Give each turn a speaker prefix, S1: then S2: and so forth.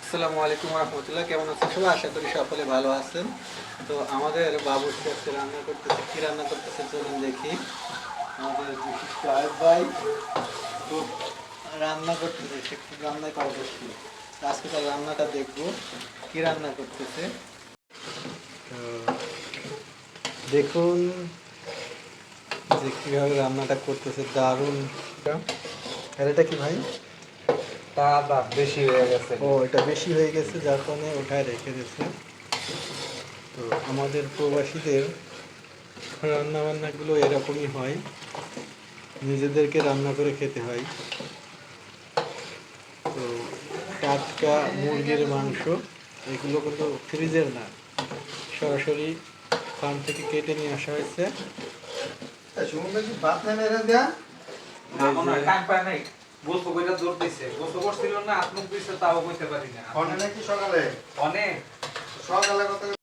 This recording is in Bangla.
S1: আসসালামু আলাইকুম রহমতুল্লাহ। কেমন আছেন সবাই? আশা করি সকলে ভালো আছেন। তো আমাদের বাবুর্চি আজকে রান্না করতেছে। কি রান্না করতেছে চলুন দেখি। আমাদের বিশিষ্ট আয়েব ভাই তো রান্না করতেছে, সে খুব রান্নায় পারদর্শী। আজকে তার রান্নাটা দেখবো কি রান্না করতেছে। তো দেখুন যে কিভাবে রান্নাটা করতেছে, দারুণ। আর এটা কি ভাই?
S2: তা বেশি হয়ে গেছে।
S1: ও, এটা বেশি হয়ে গেছে যার কারণে ওঠায় রেখে দিয়েছে। তো আমাদের প্রবাসীদের রান্নাবান্নাগুলো এরকমই হয়, নিজেদেরকে রান্না করে খেতে হয়। তো টাটকা মুরগির মাংস, এগুলো কিন্তু ফ্রিজের না, সরাসরি ফার্ম থেকে কেটে নিয়ে আসা হয়েছে।
S2: গোসল কইরা জোর দিছে, গোসল করছিল না, আত্মক দিছে, তাও কইতে পারি না।
S3: অনেক সকালে
S2: অনেক
S3: সকালে কথা